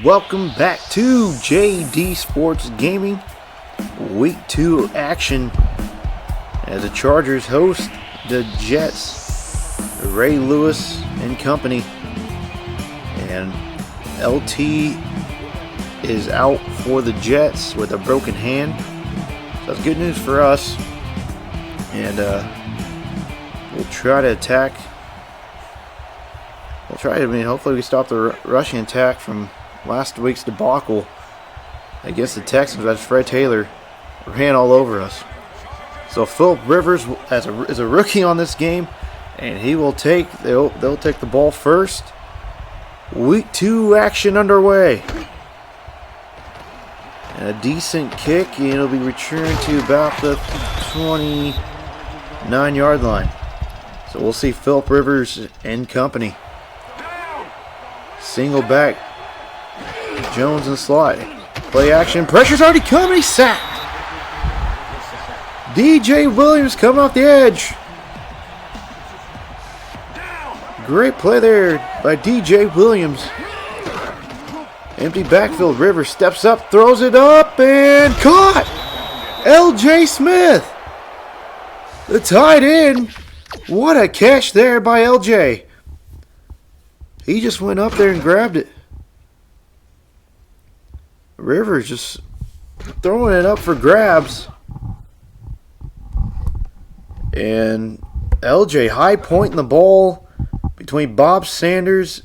Welcome back to JD Sports Gaming. Week 2 action as the Chargers host the Jets. Ray Lewis and company. And LT is out for the Jets with a broken hand. So that's good news for us. And we'll try to attack. Hopefully we stop the rushing attack from last week's debacle against the Texans as Fred Taylor ran all over us. So Philip Rivers is a rookie on this game, and they'll take the ball first. Week 2 action underway. And a decent kick, and it'll be returned to about the 29-yard line. So we'll see Philip Rivers and company. Single back. Jones in the slot. Play action. Pressure's already coming. He's sacked. DJ Williams coming off the edge. Great play there by DJ Williams. Empty backfield. Rivers steps up, throws it up, and caught. LJ Smith. The tight end. What a catch there by LJ. He just went up there and grabbed it. Rivers just throwing it up for grabs. And LJ high pointing the ball between Bob Sanders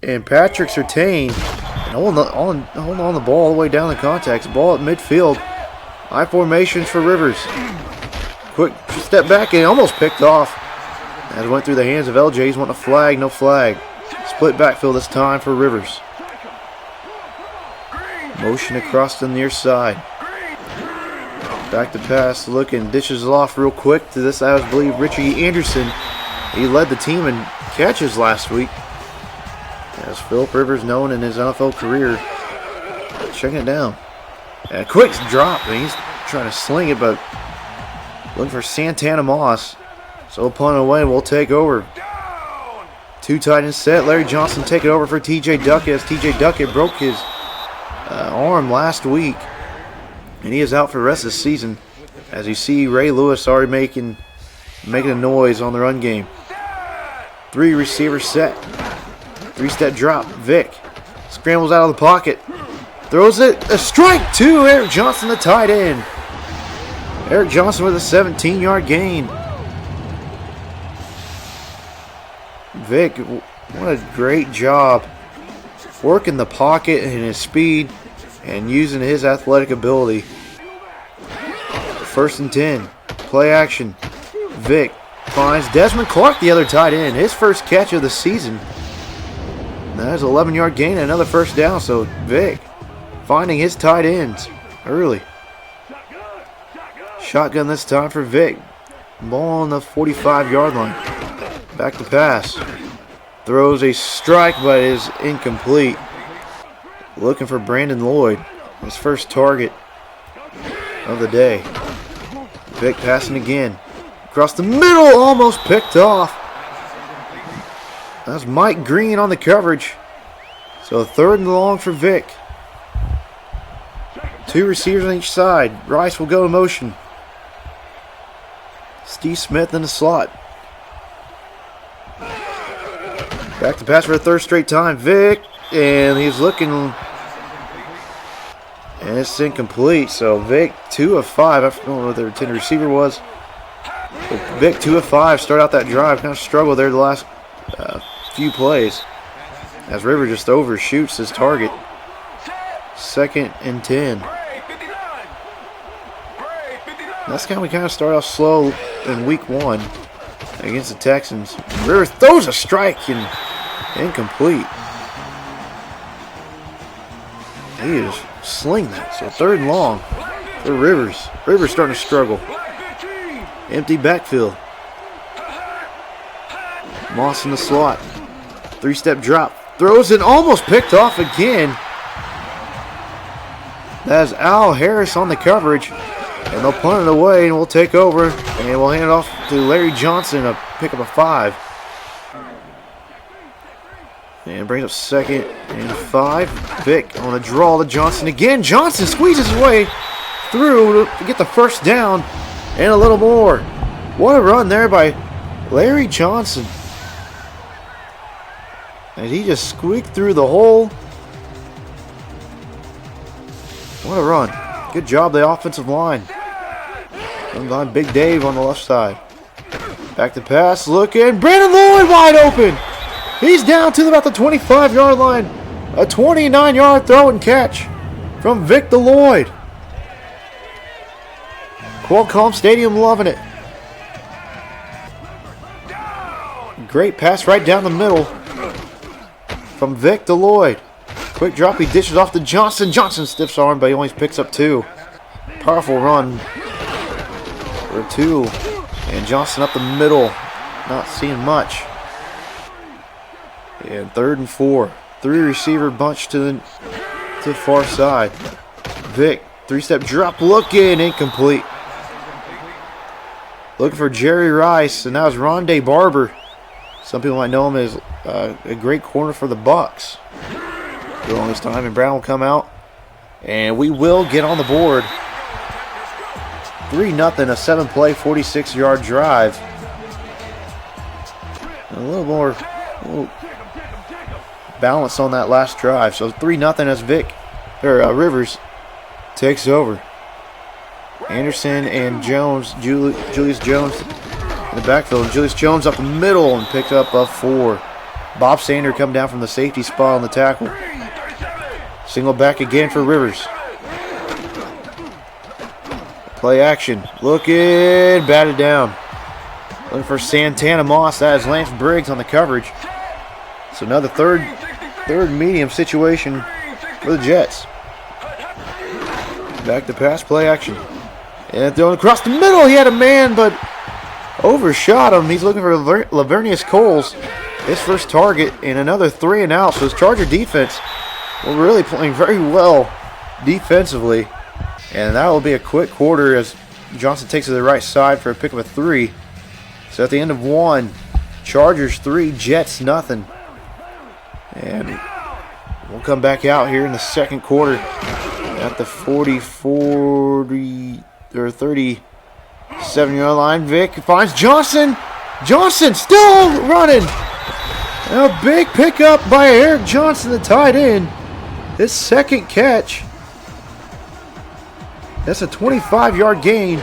and Patrick Surtain. And holding on the ball all the way down the contacts. Ball at midfield. High formations for Rivers. Quick step back and almost picked off. As it went through the hands of LJ. He's wanting a flag, no flag. Split backfield this time for Rivers. Motion across the near side. Back to pass, looking, dishes it off real quick to this, I believe, Richie Anderson. He led the team in catches last week. As Philip Rivers known in his NFL career. Checking it down. And a quick drop. And he's trying to sling it, but looking for Santana Moss. So punt away, we'll take over. Two tight end set. Larry Johnson take it over for TJ Duckett as TJ Duckett broke his arm last week. And he is out for the rest of the season. As you see, Ray Lewis already making a noise on the run game. 3 receiver set. 3-step drop. Vic scrambles out of the pocket. Throws it. A strike to Eric Johnson, the tight end. Eric Johnson with a 17-yard gain. Vic, what a great job working the pocket and his speed and using his athletic ability. 1st and 10. Play action. Vic finds Desmond Clark, the other tight end. His first catch of the season. That's an 11-yard gain and another first down. So Vic finding his tight ends early. Shotgun this time for Vic. Ball on the 45-yard line. Back to pass. Throws a strike, but is incomplete. Looking for Brandon Lloyd. His first target of the day. Vic passing again. Across the middle, almost picked off. That's Mike Green on the coverage. So 3rd and long for Vic. 2 receivers on each side. Rice will go in motion. Steve Smith in the slot. Back to pass for a 3rd straight time. Vic, and he's looking, and it's incomplete. So Vic, 2 of 5. I don't know what the intended receiver was. But Vic, 2 of 5. Start out that drive. Kind of struggled there the last few plays. As River just overshoots his target. 2nd and 10. That's we kind of start off slow in week 1 against the Texans. Rivers throws a strike and incomplete. He is slinging that. So 3rd and long for Rivers. Rivers starting to struggle. Empty backfield. Moss in the slot. 3-step drop. Throws it, almost picked off again. That is Al Harris on the coverage. And they'll punt it away, and we'll take over. And we'll hand it off to Larry Johnson to pick up a 5. And brings up 2nd and 5. Vick on a draw to Johnson again. Johnson squeezes his way through to get the first down and a little more. What a run there by Larry Johnson. And he just squeaked through the hole. What a run. Good job, the offensive line. On Big Dave on the left side. Back to pass, looking. Brandon Lloyd wide open. He's down to about the 25-yard line. A 29-yard throw and catch from Vic Lloyd. Qualcomm Stadium loving it. Great pass right down the middle from Vic Lloyd. Quick drop, he dishes off to Johnson. Johnson stiffs arm, but he only picks up 2. Powerful run for 2. And Johnson up the middle. Not seeing much. And 3rd and 4. 3 receiver bunch to the far side. Vic, 3-step drop, looking, incomplete. Looking for Jerry Rice, and now it's Rondé Barber. Some people might know him as a great corner for the Bucks. The longest time, and Brown will come out, and we will get on the board. 3-0, a 7-play, 46-yard drive. And a little more balance on that last drive. So 3-0 as Rivers takes over. Anderson and Jones, Julius Jones in the backfield. Julius Jones up the middle and picked up a 4. Bob Sander come down from the safety spot on the tackle. Single back again for Rivers. Play action. Looking. Batted down. Looking for Santana Moss. That is Lance Briggs on the coverage. So another third medium situation for the Jets. Back to pass. Play action. And throwing across the middle. He had a man, but overshot him. He's looking for Lavernius Coles. His first target and another 3 and out. So his Charger defense will really playing very well defensively. And that will be a quick quarter as Johnson takes to the right side for a pick of a 3. So at the end of 1, Chargers 3, Jets nothing. And we'll come back out here in the second quarter at the 37-yard line. Vic finds Johnson. Johnson still running. And a big pickup by Eric Johnson, the tight end. His second catch. That's a 25-yard gain.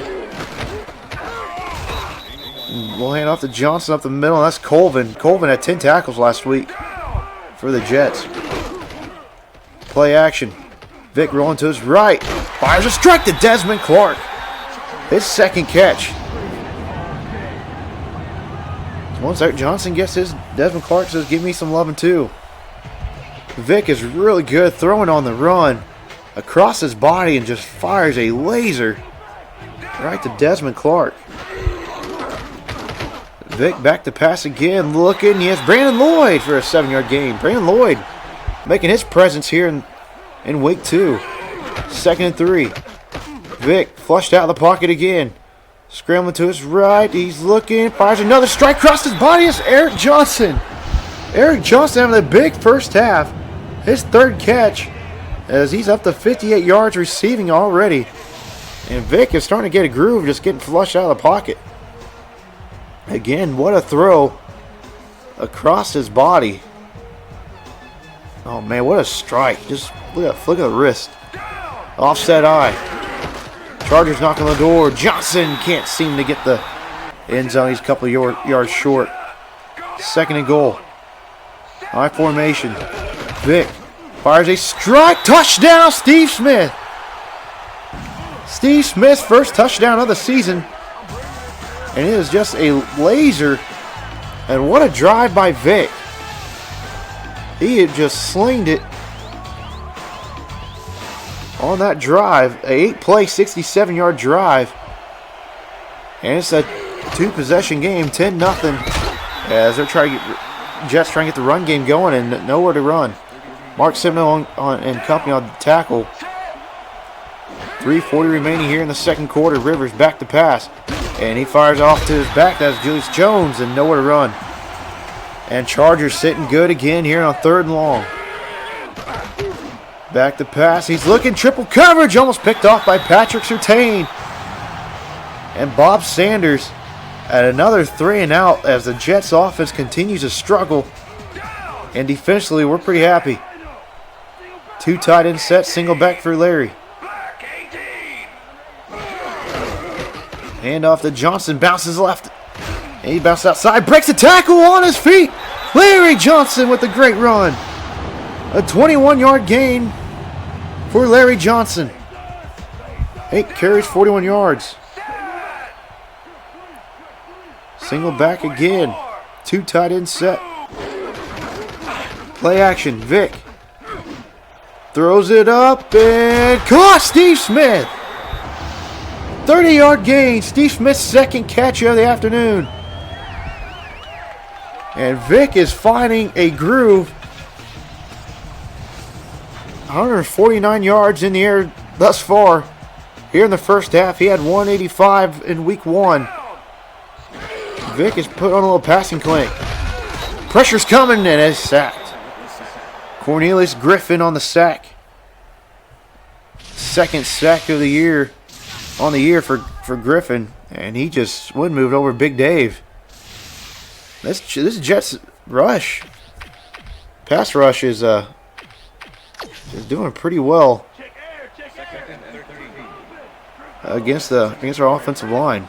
We'll hand off to Johnson up the middle. That's Colvin. Colvin had 10 tackles last week for the Jets. Play action. Vic rolling to his right. Fires a strike to Desmond Clark. His second catch. Once Eric Johnson gets his, Desmond Clark says, give me some loving too. Vic is really good throwing on the run across his body and just fires a laser right to Desmond Clark. Vic back to pass again, looking. Yes, Brandon Lloyd for a 7-yard gain. Brandon Lloyd making his presence here in week 2. 2nd and 3. Vic flushed out of the pocket again. Scrambling to his right. He's looking. Fires another strike across his body. It's Eric Johnson. Eric Johnson having a big first half. His 3rd catch as he's up to 58 yards receiving already. And Vic is starting to get a groove, just getting flushed out of the pocket. Again, what a throw across his body. Oh man, what a strike. Just look at the wrist. Offset eye. Chargers knocking on the door. Johnson can't seem to get the end zone. He's a couple of yards short. 2nd and goal. High formation. Vic fires a strike. Touchdown, Steve Smith. Steve Smith's first touchdown of the season. And it is just a laser. And what a drive by Vic. He had just slinged it on that drive. A 8-play, 67-yard drive. And it's a 2-possession game, 10-0. As they're trying to Jets trying to get the run game going and nowhere to run. Mark Simno and company on the tackle. 3:40 remaining here in the second quarter. Rivers back to pass. And he fires off to his back. That's Julius Jones and nowhere to run. And Chargers sitting good again here on 3rd and long. Back to pass. He's looking triple coverage. Almost picked off by Patrick Surtain. And Bob Sanders at another 3 and out as the Jets offense continues to struggle. And defensively, we're pretty happy. 2 tight end set, single back for Larry. Hand off to Johnson, bounces left. And he bounces outside, breaks a tackle on his feet. Larry Johnson with a great run. A 21-yard gain for Larry Johnson. 8 carries, 41 yards. Single back again. 2 tight end set. Play action, Vic. Throws it up and caught Steve Smith. 30-yard gain. Steve Smith's 2nd catch of the afternoon. And Vic is finding a groove. 149 yards in the air thus far. Here in the first half, he had 185 in week 1. Vic is put on a little passing clinic. Pressure's coming and is sacked. Cornelius Griffin on the sack. 2nd sack of the year on the year for Griffin. And he just would moved over Big Dave. This Jets rush, pass rush is doing pretty well against our offensive line.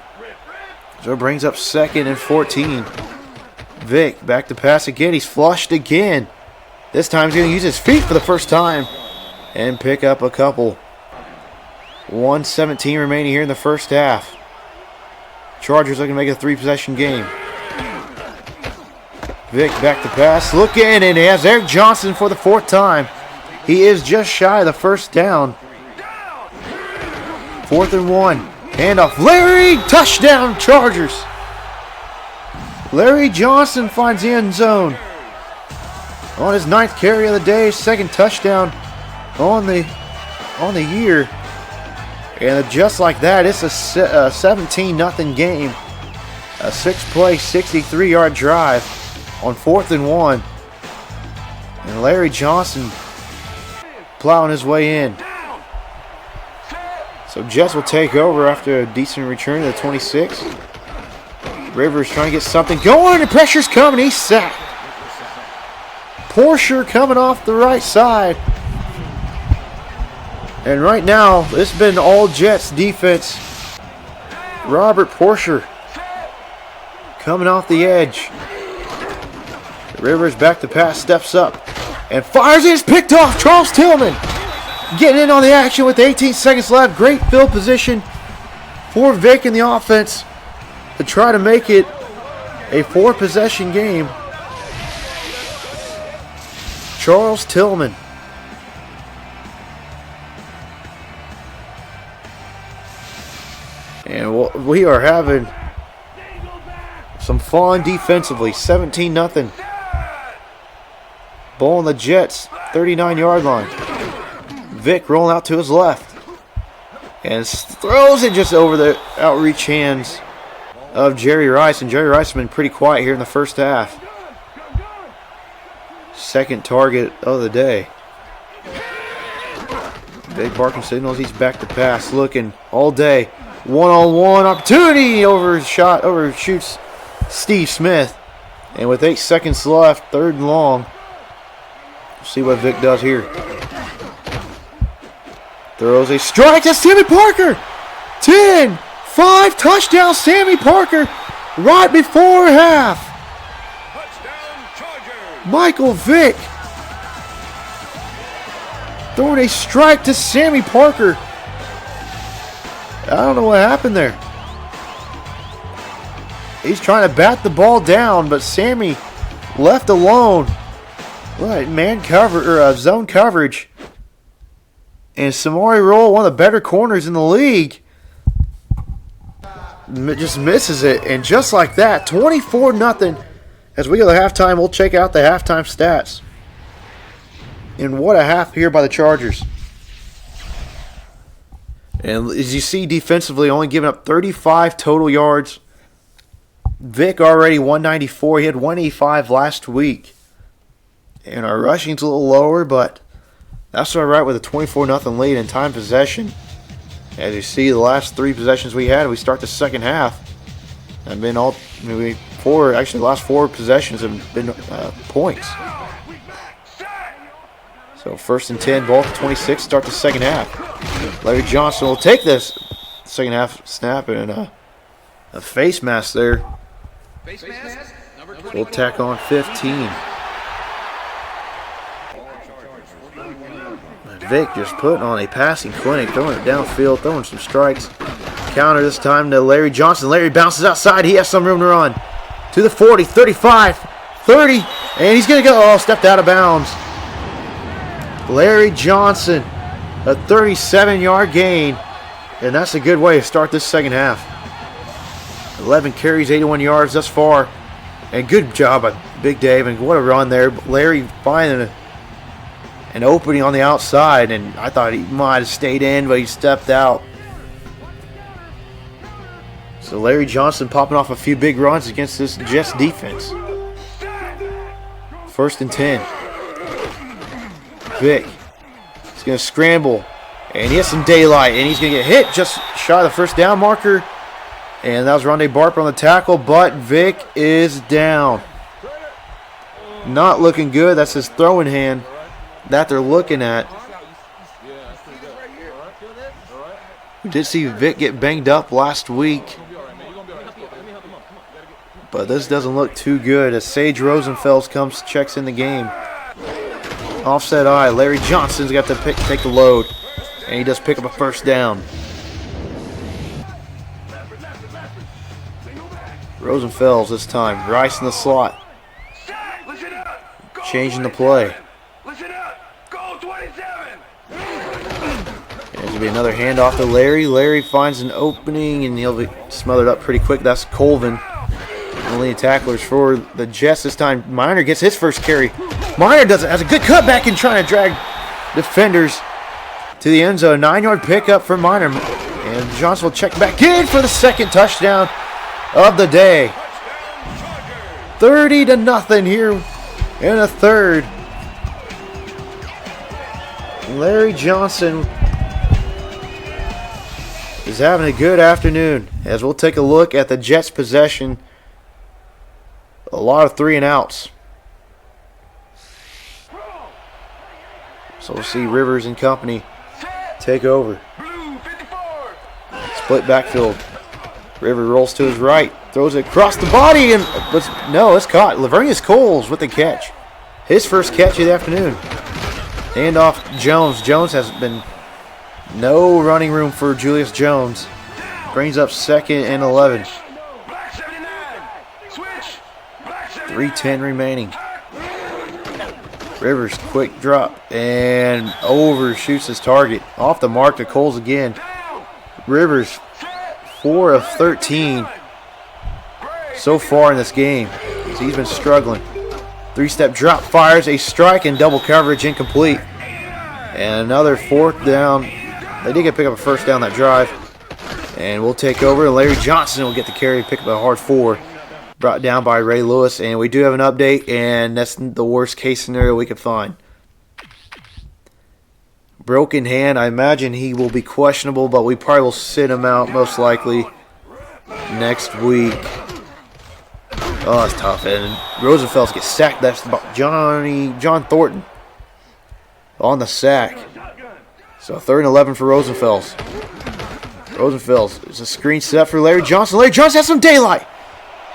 So it brings up 2nd and 14. Vic back to pass again. He's flushed again. This time he's going to use his feet for the first time and pick up a couple. 1:17 remaining here in the first half. Chargers looking to make it a 3-possession game. Vic back to pass, looking, and he has Eric Johnson for the 4th time. He is just shy of the first down. 4th and 1. Handoff, Larry, touchdown Chargers. Larry Johnson finds the end zone on his 9th carry of the day, 2nd touchdown on the year. And just like that, it's a 17-0 game. A 6-play, 63-yard drive on 4th and 1. And Larry Johnson plowing his way in. So Jets will take over after a decent return to the 26. Rivers trying to get something going, and pressure's coming. He's sacked. Porsche coming off the right side. And right now, it's been all Jets defense. Robert Porsche coming off the edge. Rivers back to pass, steps up, and fires it. It's picked off. Charles Tillman getting in on the action with 18 seconds left. Great field position for Vic in the offense to try to make it a 4-possession game. Charles Tillman. And we are having some fun defensively. 17-0. Ball on the Jets, 39-yard line. Vic rolling out to his left. And throws it just over the outreach hands of Jerry Rice. And Jerry Rice has been pretty quiet here in the first half. 2nd target of the day. Big barking signals. He's back to pass. Looking all day. One-on-one opportunity. Overshoots Steve Smith. And with 8 seconds left, 3rd and long. We'll see what Vic does here. Throws a strike to Sammy Parker. 10, 5, touchdown Sammy Parker right before half. Michael Vick throwing a strike to Sammy Parker. I don't know what happened there. He's trying to bat the ball down, but Sammy left alone. Right, man cover or zone coverage. And Samori Roll, one of the better corners in the league, just misses it. And just like that, 24-0. As we go to halftime, we'll check out the halftime stats. And what a half here by the Chargers. And as you see defensively, only giving up 35 total yards Vic already 194. He had 185 last week. And our rushing's a little lower, but that's all right with a 24-0 lead in time possession. As you see, the last 3 possessions we had, we start the second half. And been all the last 4 possessions have been points. So 1st and 10, ball at 26, start the second half. Larry Johnson will take this second half snap and a face mask there. We'll tack on 15. Vic just putting on a passing clinic, throwing it downfield, throwing some strikes. Counter this time to Larry Johnson. Larry bounces outside. He has some room to run. To the 40, 35, 30, and he's going to go. Oh, stepped out of bounds. Larry Johnson, a 37-yard gain, and that's a good way to start this second half. 11 carries, 81 yards thus far, and good job by Big Dave, and what a run there. Larry finding an opening on the outside, and I thought he might have stayed in, but he stepped out. So Larry Johnson popping off a few big runs against this Jets defense. 1st and 10. Vic. He's going to scramble, and he has some daylight, and he's going to get hit just shy of the first down marker. And that was Rondé Barber on the tackle, but Vic is down. Not looking good. That's his throwing hand that they're looking at. We did see Vic get banged up last week, but this doesn't look too good as Sage Rosenfels checks in the game. Offset eye. Larry Johnson's got to take the load, and he does pick up a first down. Rosenfels this time. Rice in the slot. Changing the play. There's going to be another handoff to Larry. Larry finds an opening, and he'll be smothered up pretty quick. That's Colvin. Only tacklers for the Jets this time. Miner gets his first carry. Miner has a good cutback and trying to drag defenders to the end zone. 9-yard pickup for Miner. And Johnson will check back in for the second touchdown of the day. 30-0 here in the third. Larry Johnson is having a good afternoon as we'll take a look at the Jets' possession. A lot of 3-and-outs. So we'll see Rivers and company take over. Split backfield. River rolls to his right, throws it across the body, and it's caught. Lavernius Coles with the catch. His first catch of the afternoon. Hand off Jones. Jones has been no running room for Julius Jones. Brings up 2nd and 11. 3:10 remaining. Rivers quick drop and overshoots his target. Off the mark to Coles again. Rivers 4 of 13 so far in this game. So he's been struggling. 3-step drop, fires a strike and double coverage, incomplete. And another 4th down. They did get pick up a first down that drive. And we'll take over. Larry Johnson will get the carry, pick up a hard 4. Brought down by Ray Lewis. And we do have an update, and that's the worst case scenario we could find. Broken hand. I imagine he will be questionable, but we probably will sit him out most likely next week. Oh, that's tough. And Rosenfels gets sacked. That's John Thornton on the sack. So 3rd and 11 for Rosenfels. Rosenfels. It's a screen set for Larry Johnson. Larry Johnson has some daylight.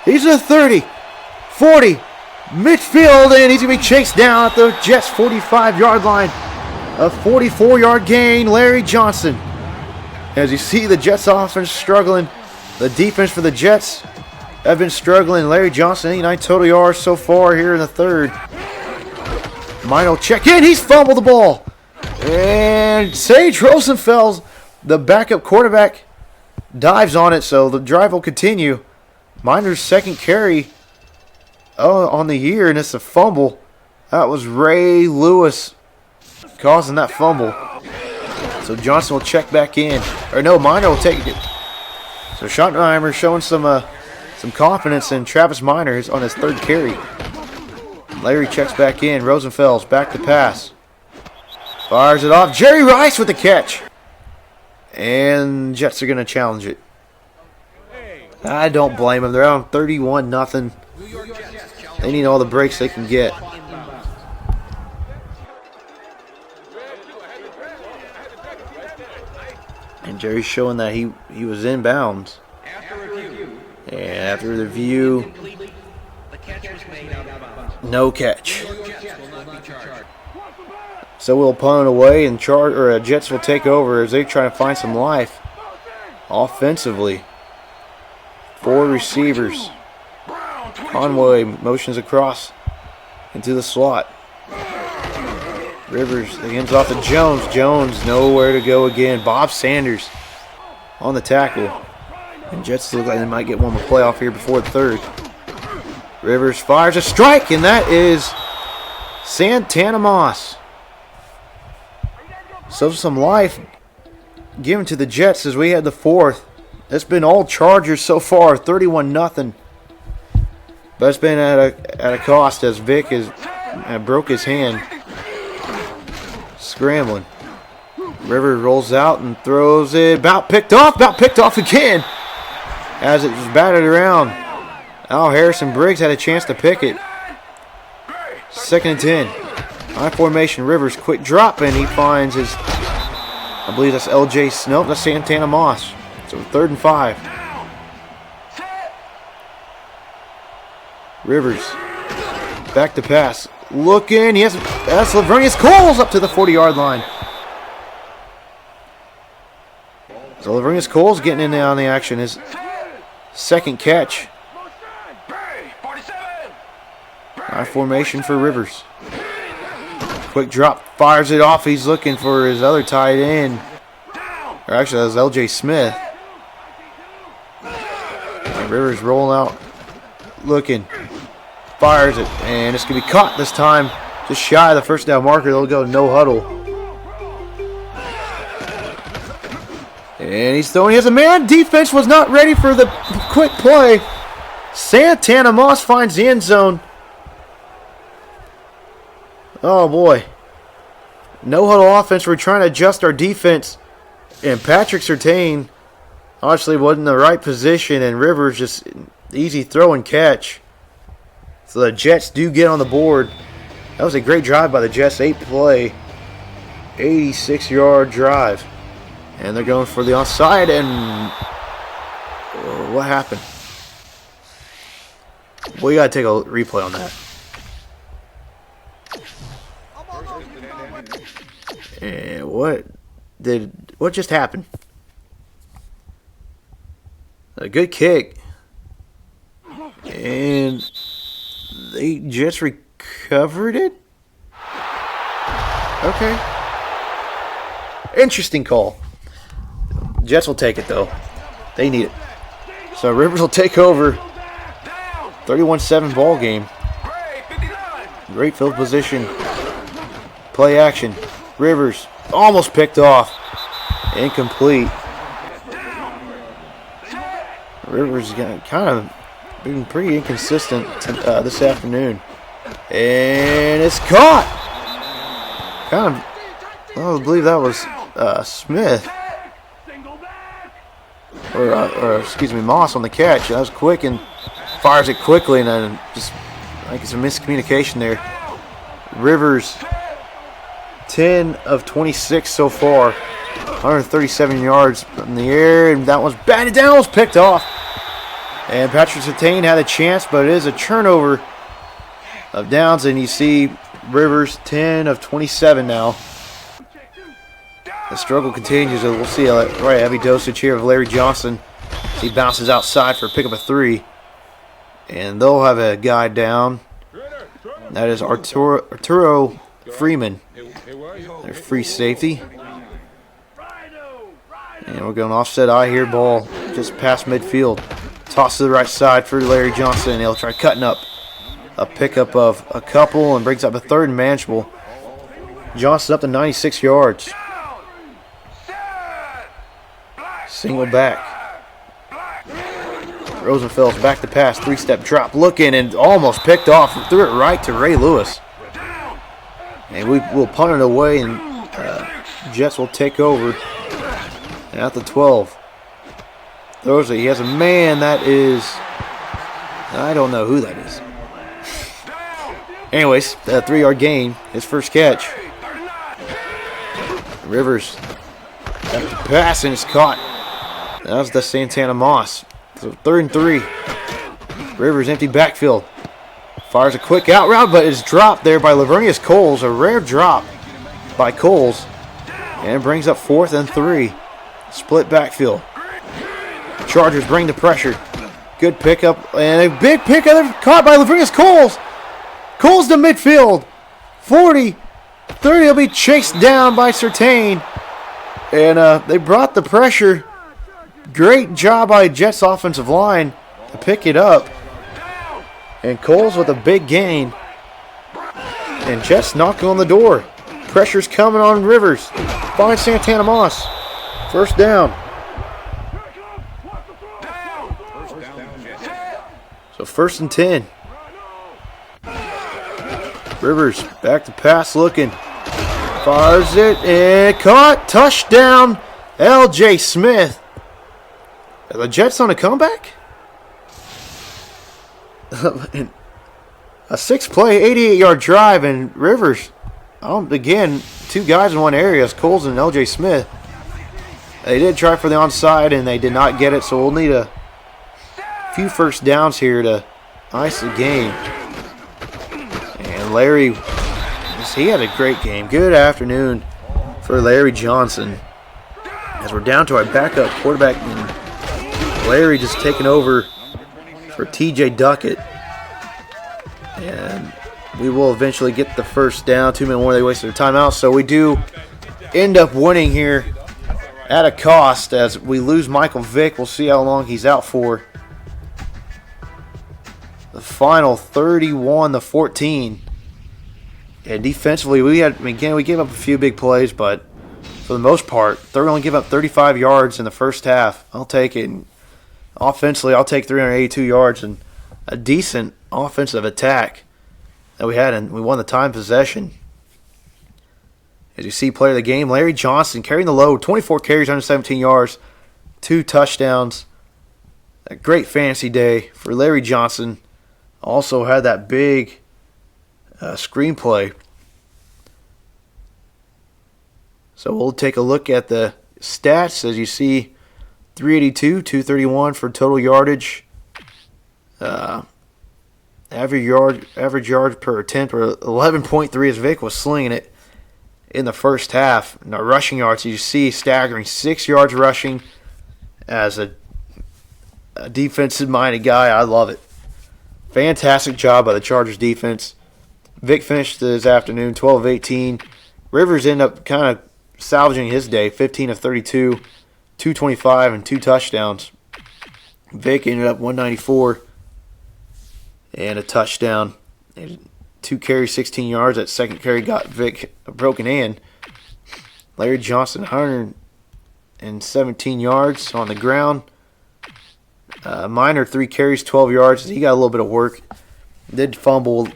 He's at 30, 40, midfield, and he's going to be chased down at the Jets' 45-yard line. A 44-yard gain, Larry Johnson. As you see, the Jets offense struggling. The defense for the Jets have been struggling. Larry Johnson, 89 total yards so far here in the third. Mine will check in. He's fumbled the ball. And Sage Rosenfels, the backup quarterback, dives on it, so the drive will continue. Miner's second carry on the year, and it's a fumble. That was Ray Lewis causing that fumble. So Johnson will check back in. Or no, Miner will take it. So Schottenheimer showing some some confidence in Travis Miners on his third carry. Larry checks back in. Rosenfeld's back to pass. Fires it off. Jerry Rice with the catch. And Jets are going to challenge it. I don't blame them. They're on 31-0. They need all the breaks they can get. And Jerry's showing that he was in bounds. And after the review, no catch. So we'll punt it away, and Jets will take over as they try to find some life offensively. 4 receivers. Conway motions across into the slot. Rivers hands off to Jones. Jones nowhere to go again. Bob Sanders on the tackle. And Jets look like they might get one more playoff here before the third. Rivers fires a strike, and that is Santana Moss. So some life given to the Jets as we had the fourth. It's been all Chargers so far, 31-0. But it's been at a cost as Vic broke his hand scrambling. Rivers rolls out and throws it. About picked off again as it was batted around. Al Harrison Briggs had a chance to pick it. 2nd and 10. High formation. Rivers quick drop, and he finds his, I believe that's LJ. Nope, that's Santana Moss. So 3rd and 5. Rivers back to pass. Looking. That's Lavernius Coles up to the 40-yard line. So Lavernius Coles getting in there on the action. His 2nd catch. High formation for Rivers. Quick drop. Fires it off. He's looking for his other tight end. Or actually, that was LJ Smith. And Rivers rolling out. Looking. Fires it. And it's going to be caught this time. Just shy of the first down marker. They'll go no huddle. And he's throwing. He has a man. Defense was not ready for the quick play. Santana Moss finds the end zone. Oh, boy. No huddle offense. We're trying to adjust our defense. And Patrick Surtain obviously wasn't in the right position. And Rivers just easy throw and catch. So the Jets do get on the board. That was a great drive by the Jets. 8-play, 86-yard drive. And they're going for the onside. And what happened? We got to take a replay on that. And what just happened? A good kick. And they just recovered it? Okay. Interesting call. Jets will take it, though. They need it. So Rivers will take over. 31-7 ball game. Great field position. Play action. Rivers almost picked off. Incomplete. Rivers kind of been pretty inconsistent this afternoon. And it's caught. I believe that was Smith. Or excuse me, Moss on the catch. That was quick and fires it quickly, and then just I think it's a miscommunication there. Rivers, 10 of 26 so far, 137 yards in the air, and that was batted down, was picked off. And Patrick Surtain had a chance, but it is a turnover of downs, and you see Rivers 10 of 27 now. The struggle continues. We'll see a heavy dosage here of Larry Johnson. He bounces outside for a pickup of 3. And they'll have a guy down. That is Arturo Freeman. Their free safety. And we're going offset eye here. Ball just past midfield. Toss to the right side for Larry Johnson. And he'll try cutting up a pickup of a couple and brings up a 3rd and manageable. Johnson up to 96 yards. Single back. Rosenfeld's back to pass, 3-step drop, looking and almost picked off. Threw it right to Ray Lewis. And we will punt it away, and Jets will take over at the 12. Throws it. He has a man that is, I don't know who that is. Anyways, a 3-yard gain, his first catch. Rivers got the pass and it's caught. That was the Santana Moss. So 3rd and 3. Rivers empty backfield. Fires a quick out route, but it's dropped there by Lavernius Coles. A rare drop by Coles. And brings up 4th and 3. Split backfield. Chargers bring the pressure. Good pickup. And a big pickup caught by Lavernius Coles. Coles to midfield. 40. 30 will be chased down by Surtain. And they brought the pressure. Great job by Jets offensive line to pick it up. And Coles with a big gain. And Jets knocking on the door. Pressure's coming on Rivers. Finds Santana Moss. First down. So 1st and 10. Rivers back to pass looking. Fires it and caught. Touchdown. L.J. Smith. Are the Jets on a comeback? A 6-play, 88-yard drive, and Rivers, again, 2 guys in one area, Coles and L.J. Smith. They did try for the onside, and they did not get it, so we'll need a few first downs here to ice the game. And Larry, he had a great game. Good afternoon for Larry Johnson. As we're down to our backup quarterback, and Larry just taking over for T.J. Duckett. And we will eventually get the first down. 2 minutes more, they wasted their timeout. So we do end up winning here at a cost as we lose Michael Vick. We'll see how long he's out for. The final 31-14. And defensively, we gave up a few big plays, but for the most part, they're only giving up 35 yards in the first half. I'll take it. And offensively, I'll take 382 yards and a decent offensive attack that we had, and we won the time possession. As you see, player of the game, Larry Johnson carrying the load, 24 carries, 117 yards, 2 touchdowns. A great fantasy day for Larry Johnson. Also had that big screenplay. So we'll take a look at the stats. As you see, 382, 231 for total yardage. Average yards per attempt, or 11.3 as Vic was slinging it in the first half. Now rushing yards, you see staggering 6 yards rushing. As a defensive-minded guy, I love it. Fantastic job by the Chargers defense. Vic finished this afternoon 12 of 18. Rivers ended up kind of salvaging his day, 15 of 32, 225 and 2 touchdowns. Vic ended up 194 and a touchdown. 2 carries, 16 yards. That second carry got Vic a broken hand. Larry Johnson, 117 yards on the ground. Minor, 3 carries, 12 yards. He got a little bit of work. Did fumble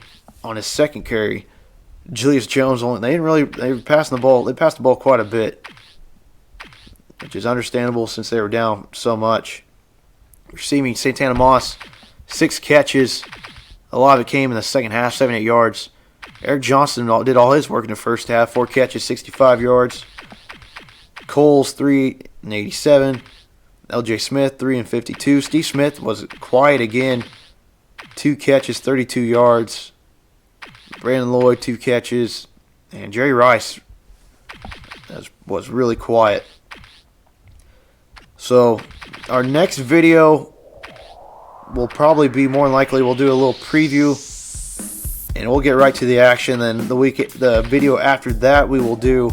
on his second carry. Julius Jones they were passing the ball. They passed the ball quite a bit, which is understandable since they were down so much. Receiving, Santana Moss, 6 catches. A lot of it came in the second half, 78 yards. Eric Johnson did all his work in the first half, 4 catches, 65 yards. Coles, 3 and 87. L.J. Smith, 3 and 52. Steve Smith was quiet again, 2 catches, 32 yards. Brandon Lloyd, 2 catches. And Jerry Rice was really quiet. So our next video will probably be, more than likely, we'll do a little preview and we'll get right to the action. Then the video after that we will do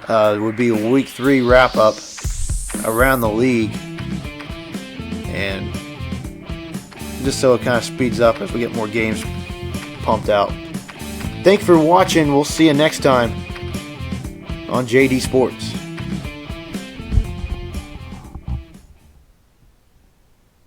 would be a week 3 wrap up around the league, and just so it kind of speeds up as we get more games pumped out. Thank you for watching. We'll see you next time on JD Sports.